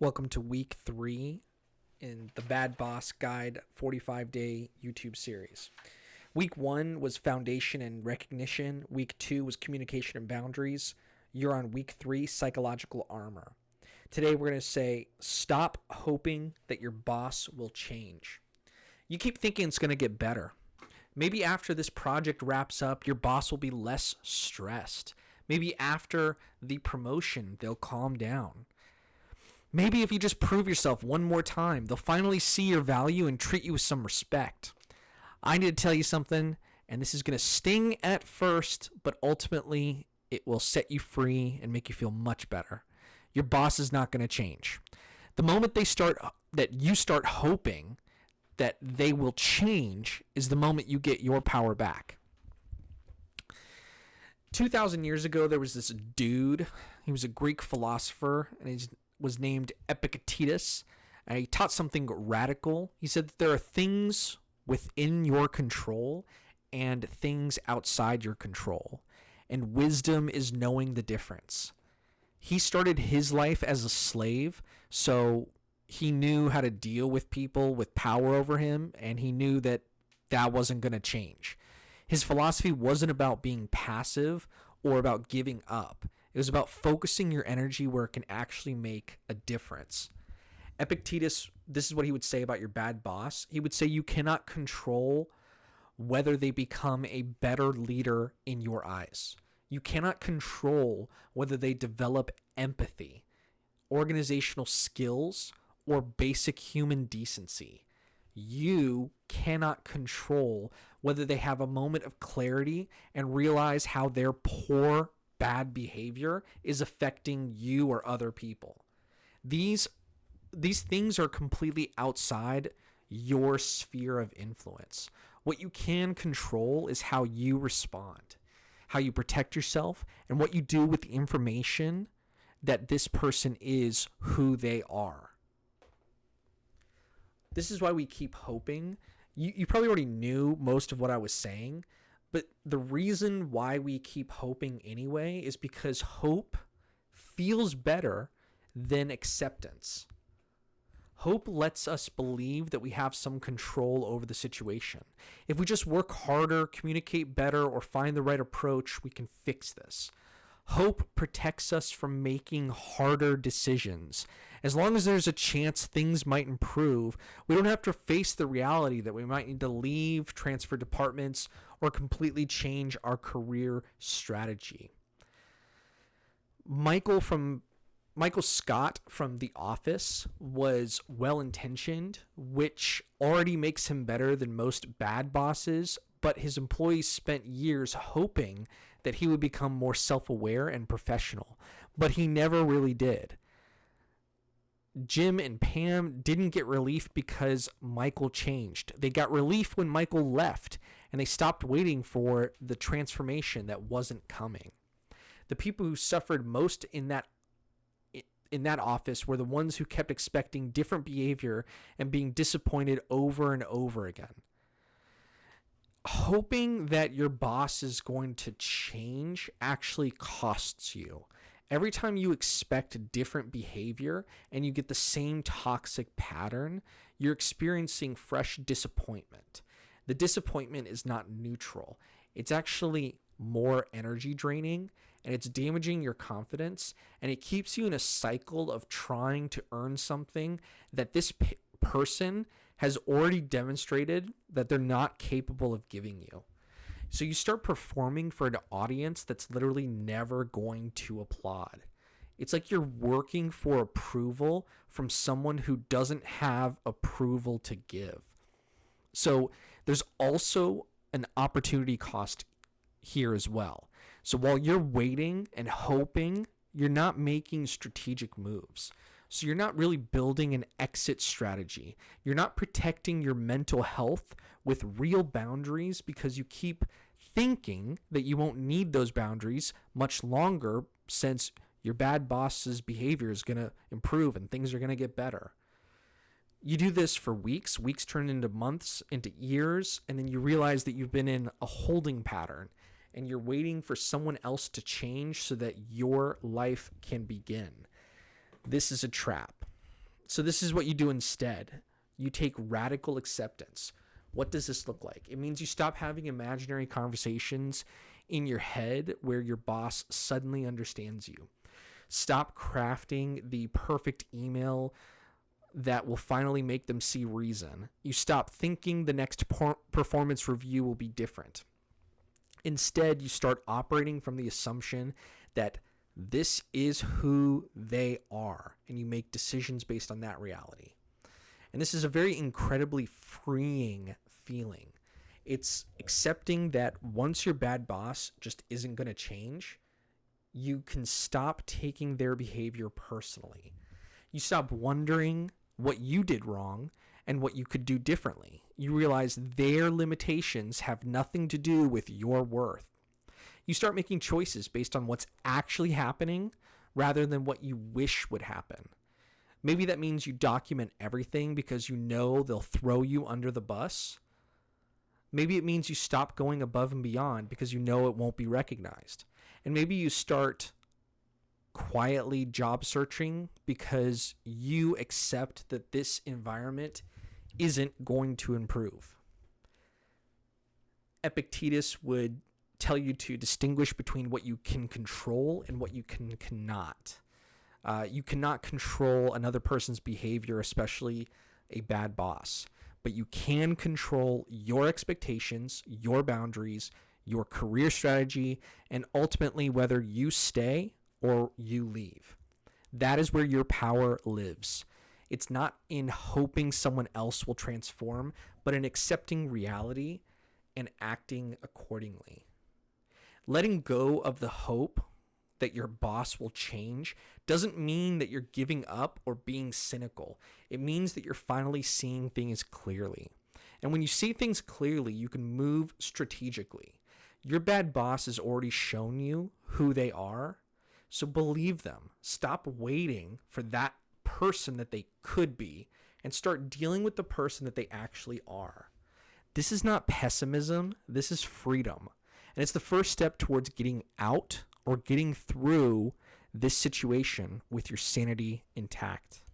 Welcome to week 3 in the Bad Boss Guide 45-day YouTube series. Week 1 was foundation and recognition. Week 2 was communication and boundaries. You're on week 3, psychological armor. Today we're going to say, stop hoping that your boss will change. You keep thinking it's going to get better. Maybe after this project wraps up, your boss will be less stressed. Maybe after the promotion, they'll calm down. Maybe if you just prove yourself one more time, they'll finally see your value and treat you with some respect. I need to tell you something, and this is going to sting at first, but ultimately it will set you free and make you feel much better. Your boss is not going to change. The moment you start hoping that they will change is the moment you get your power back. 2,000 years ago, there was this dude. He was a Greek philosopher, and he was named Epictetus, and he taught something radical. He said that there are things within your control and things outside your control, and wisdom is knowing the difference. He started his life as a slave, so he knew how to deal with people with power over him, and he knew that that wasn't going to change. His philosophy wasn't about being passive or about giving up. It was about focusing your energy where it can actually make a difference. Epictetus, this is what he would say about your bad boss. He would say you cannot control whether they become a better leader in your eyes. You cannot control whether they develop empathy, organizational skills, or basic human decency. You cannot control whether they have a moment of clarity and realize how their poor, bad behavior is affecting you or other people. These things are completely outside your sphere of influence. What you can control is how you respond, how you protect yourself, and what you do with the information that this person is who they are. This is why we keep hoping. You probably already knew most of what I was saying, but the reason why we keep hoping anyway is because hope feels better than acceptance. Hope lets us believe that we have some control over the situation. If we just work harder, communicate better, or find the right approach, we can fix this. Hope protects us from making harder decisions. As long as there's a chance things might improve, we don't have to face the reality that we might need to leave, transfer departments, or completely change our career strategy. Michael Scott from The Office was well-intentioned, which already makes him better than most bad bosses, but his employees spent years hoping that he would become more self-aware and professional, but he never really did. Jim and Pam didn't get relief because Michael changed. They got relief when Michael left, and they stopped waiting for the transformation that wasn't coming. The people who suffered most in that office were the ones who kept expecting different behavior and being disappointed over and over again. Hoping that your boss is going to change actually costs you. Every time you expect different behavior and you get the same toxic pattern, you're experiencing fresh disappointment. The disappointment is not neutral. It's actually more energy draining, and it's damaging your confidence, and it keeps you in a cycle of trying to earn something that this person has already demonstrated that they're not capable of giving you. So you start performing for an audience that's literally never going to applaud. It's like you're working for approval from someone who doesn't have approval to give. So there's also an opportunity cost here as well. So while you're waiting and hoping, you're not making strategic moves. So you're not really building an exit strategy. You're not protecting your mental health with real boundaries because you keep thinking that you won't need those boundaries much longer since your bad boss's behavior is going to improve and things are going to get better. You do this for weeks turn into months, into years, and then you realize that you've been in a holding pattern and you're waiting for someone else to change so that your life can begin. This is a trap. So this is what you do instead. You take radical acceptance. What does this look like? It means you stop having imaginary conversations in your head where your boss suddenly understands you. Stop crafting the perfect email that will finally make them see reason. You stop thinking the next performance review will be different. Instead, you start operating from the assumption that this is who they are, and you make decisions based on that reality. And this is a very incredibly freeing feeling. It's accepting that once your bad boss just isn't going to change, you can stop taking their behavior personally. You stop wondering what you did wrong and what you could do differently. You realize their limitations have nothing to do with your worth. You start making choices based on what's actually happening rather than what you wish would happen. Maybe that means you document everything because you know they'll throw you under the bus. Maybe it means you stop going above and beyond because you know it won't be recognized. And maybe you start quietly job searching because you accept that this environment isn't going to improve. Epictetus would tell you to distinguish between what you can control and what you cannot. You cannot control another person's behavior, especially a bad boss, but you can control your expectations, your boundaries, your career strategy, and ultimately whether you stay or you leave. That is where your power lives. It's not in hoping someone else will transform, but in accepting reality and acting accordingly. Letting go of the hope that your boss will change doesn't mean that you're giving up or being cynical. It means that you're finally seeing things clearly. And when you see things clearly, you can move strategically. Your bad boss has already shown you who they are, so believe them. Stop waiting for that person that they could be and start dealing with the person that they actually are. This is not pessimism, this is freedom. And it's the first step towards getting out or getting through this situation with your sanity intact.